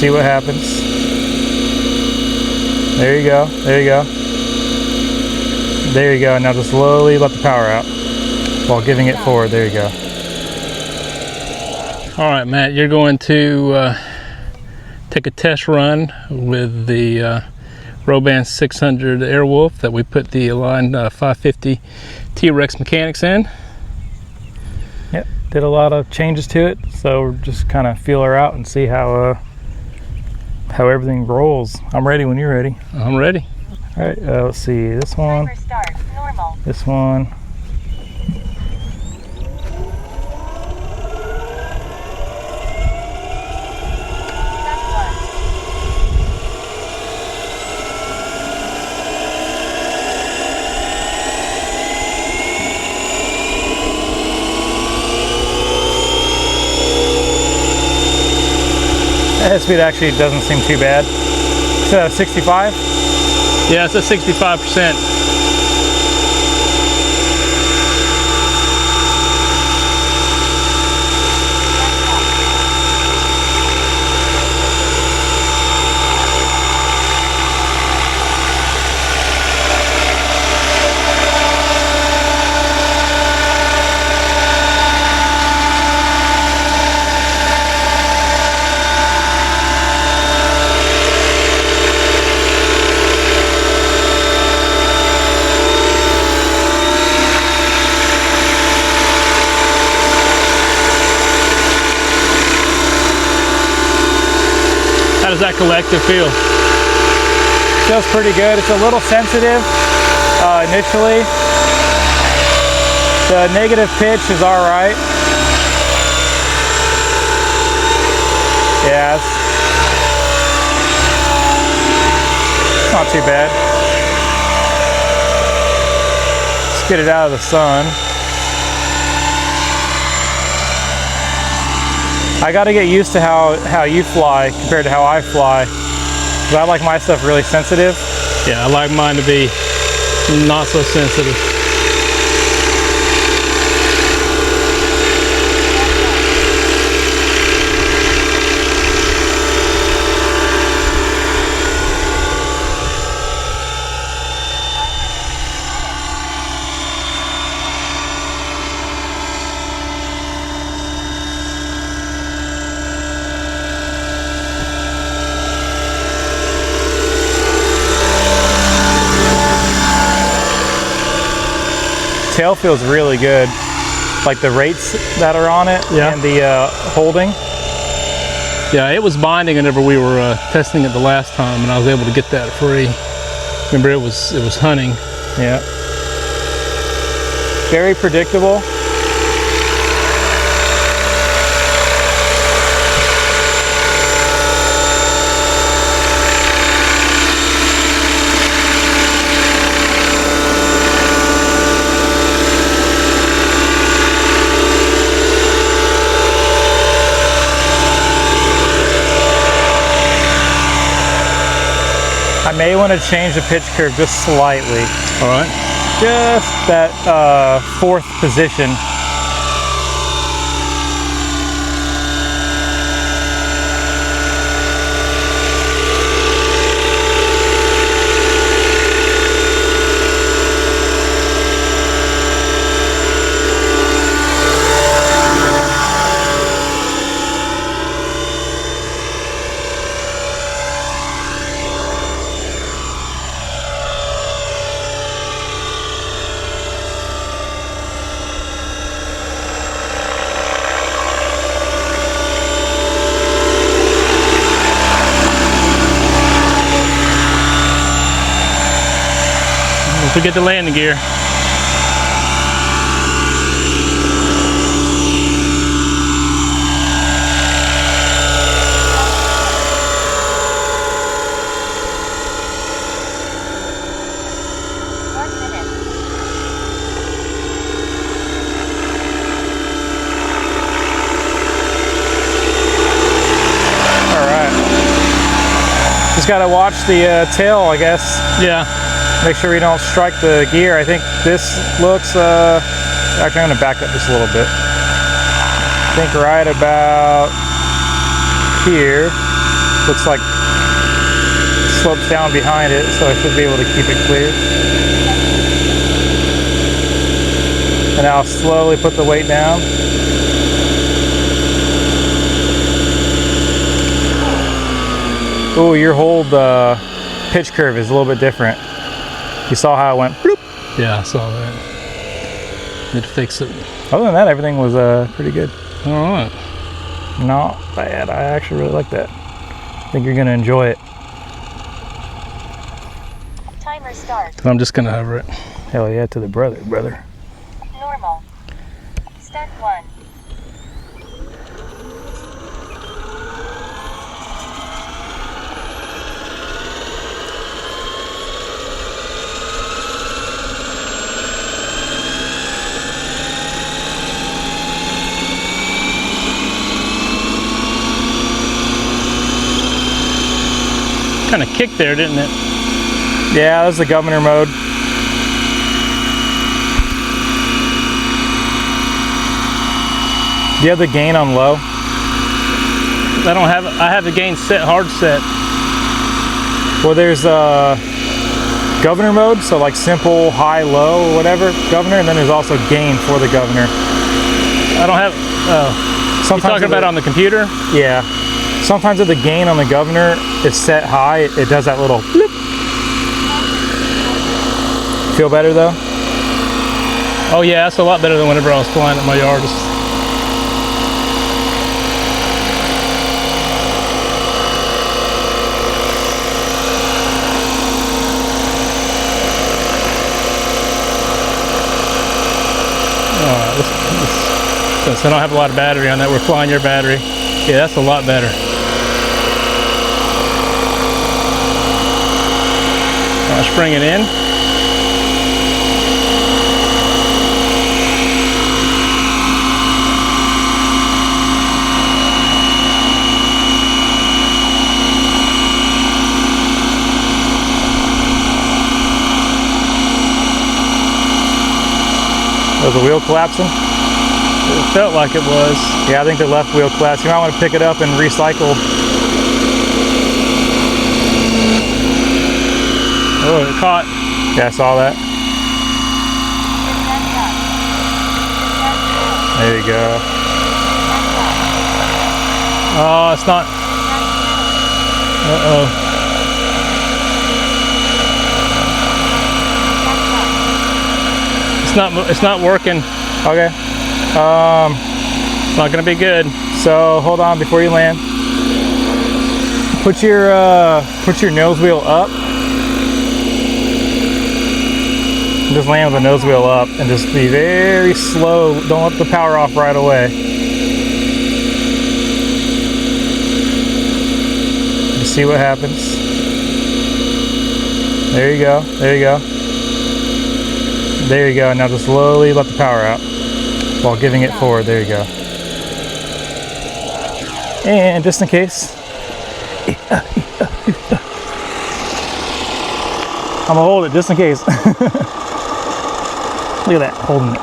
see what happens. There you go, there you go. There you go, now just slowly let the power out while giving it forward, there you go. All right, Matt, you're going to take a test run with the Roban 600 Airwolf that we put the Align 550 T-Rex mechanics in. Yep, did a lot of changes to it, so we're just kind of feel her out and see how everything rolls. I'm ready when you're ready. I'm ready. All right, let's see, this one, this one. The head speed actually doesn't seem too bad. So 65? Yeah, it's at 65%. How does that collective feel? Feels pretty good. It's a little sensitive initially. The negative pitch is all right. Yeah, it's not too bad. Let's get it out of the sun. I got to get used to how you fly compared to how I fly. Because I like my stuff really sensitive. Yeah, I like mine to be not so sensitive. Tail feels really good, like the rates that are on it, yeah, and the holding. Yeah, it was binding whenever we were testing it the last time, and I was able to get that free. Remember, it was hunting. Yeah. Very predictable. I may want to change the pitch curve just slightly. All right. Just that fourth position. Forget the landing gear. Just gotta watch the tail, I guess. Yeah. Make sure we don't strike the gear. I think this looks, actually I'm gonna back up just a little bit. I think right about here. Looks like it slopes down behind it, so I should be able to keep it clear. And I'll slowly put the weight down. Oh, your hold pitch curve is a little bit different. You saw how it went bloop. Yeah, I saw that. Need to fix it. Other than that, everything was pretty good. All right. Not bad. I actually really like that. I think you're gonna enjoy it. Timer start. I'm just gonna hover it. Hell yeah, to the brother. Normal. Start 1. Kind of kicked there, didn't it? Yeah, that was the governor mode. Do you have the gain on low? I have the gain set, hard set. Well, there's governor mode, so like simple, high, low, or whatever, governor, and then there's also gain for the governor. I don't have, oh. You're talking about on the computer? Yeah. Sometimes if the gain on the governor is set high, it does that little bloop. Feel better though? Oh yeah, that's a lot better than whenever I was flying at my yard. Since I don't have a lot of battery on that, we're flying your battery. Yeah, that's a lot better. Spring it in. Was the wheel collapsing? It felt like it was. Yeah, I think the left wheel collapsed. You might want to pick it up and recycle. Oh, it caught. Yeah, I saw that. There you go. Oh, it's not. Uh-oh. It's not working. Okay. It's not gonna be good. So hold on before you land. Put your nose wheel up. Just land with the nose wheel up and just be very slow. Don't let the power off right away. Just see what happens. There you go. There you go. There you go. Now just slowly let the power out while giving it forward. There you go. And just in case, I'm gonna hold it just in case. Look at that, holding it.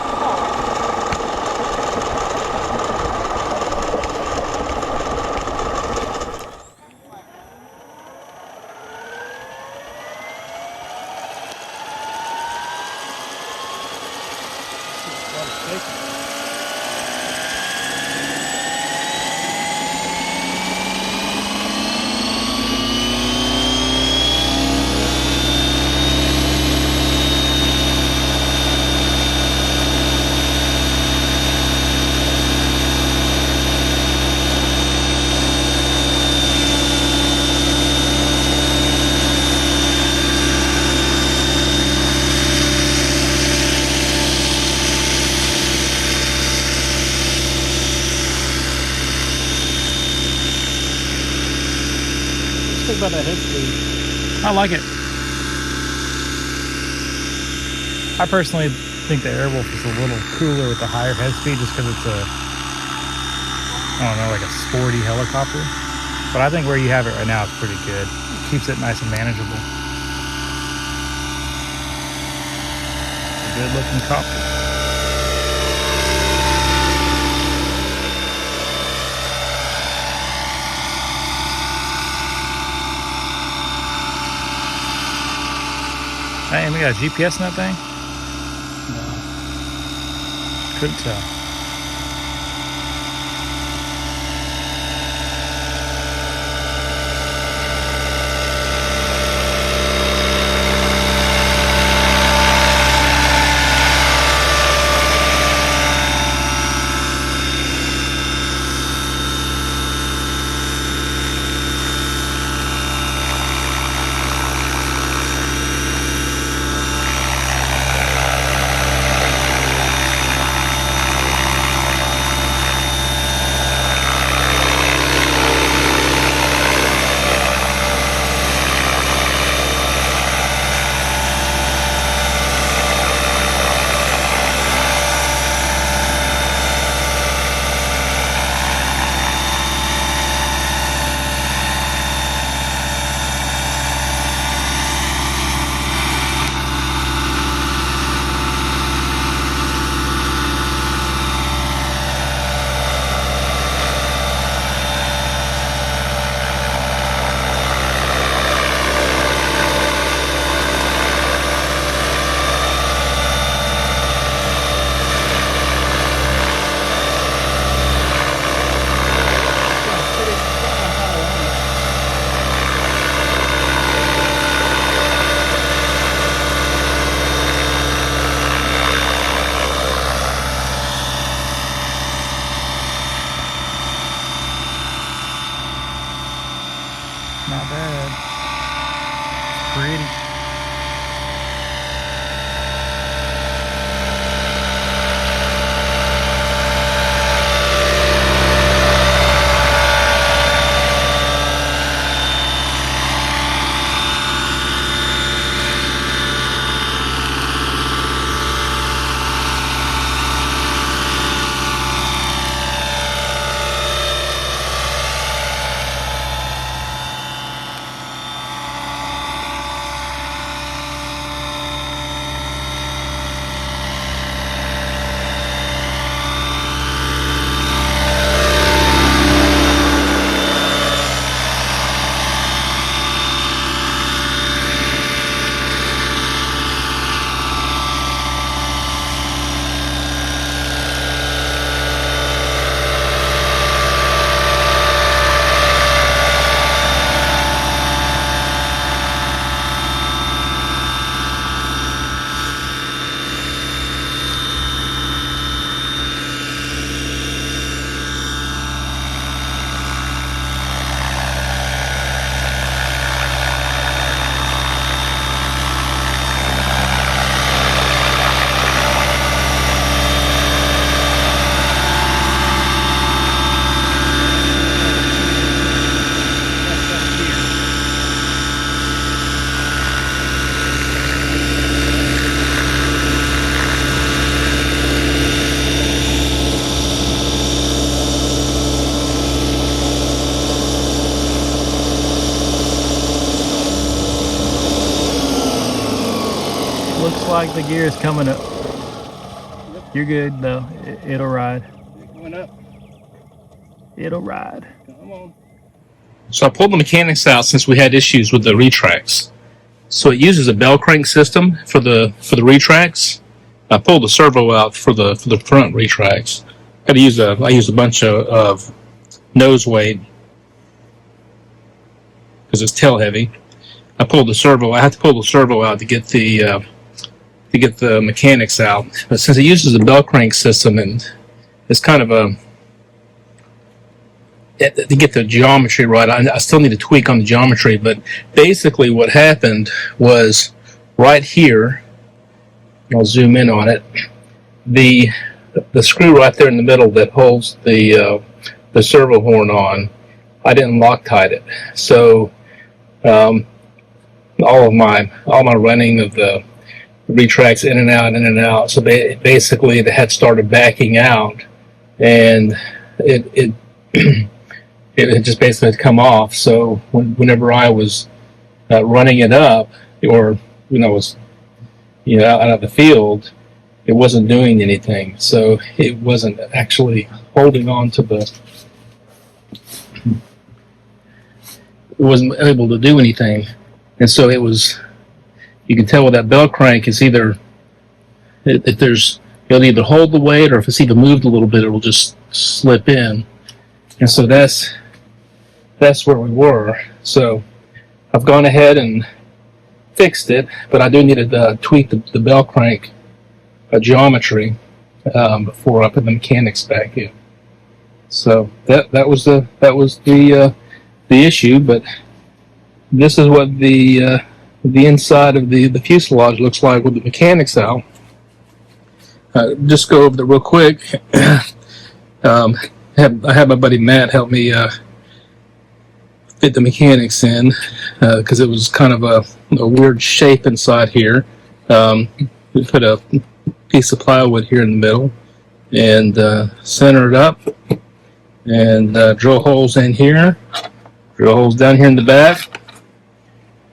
About that head speed. I like it. I personally think the Airwolf is a little cooler with the higher head speed just because it's a, I don't know, like a sporty helicopter. But I think where you have it right now is pretty good. It keeps it nice and manageable. A good looking copter. we got a GPS in that thing? Couldn't tell. Not bad. Pretty. Looks like the gear is coming up. You're good though. It'll ride. Went up. It'll ride. Come on. So I pulled the mechanics out since we had issues with the Retracts. So it uses a bell crank system for the Retracts. I pulled the servo out for the front Retracts. I use a bunch of nose weight because it's tail heavy. I pulled the servo. I had to pull the servo out to get the mechanics out. But since it uses a bell crank system and it's kind of to get the geometry right, I still need to tweak on the geometry. But basically, what happened was right here. I'll zoom in on it. The screw right there in the middle that holds the servo horn on, I didn't Loctite it. So all my running of the Retracts in and out. So basically, it had started backing out, and it just basically had come off. So whenever I was running it up, or was out of the field, it wasn't doing anything. So it wasn't actually holding on to it wasn't able to do anything. And so it was, you can tell with that bell crank is either, if there's, it'll either hold the weight, or if it's even moved a little bit, it will just slip in. And so that's where we were. So I've gone ahead and fixed it, but I do need to tweak the bell crank geometry before I put the mechanics back in. So that was the issue. But this is what the inside of the fuselage looks like with the mechanics out. Just go over that real quick. I had my buddy Matt help me fit the mechanics in because it was kind of a weird shape inside here. We put a piece of plywood here in the middle and center it up and drill holes in here, drill holes down here in the back.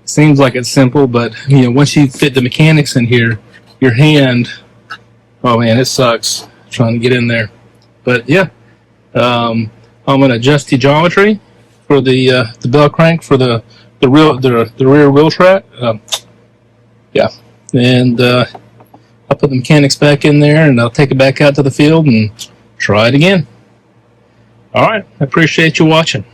Seems like it's simple, but once you fit the mechanics in here, your hand, oh man, it sucks trying to get in there. But yeah, I'm going to adjust the geometry for the bell crank for the rear wheel track. Yeah, and I'll put the mechanics back in there, and I'll take it back out to the field and try it again. All right, I appreciate you watching.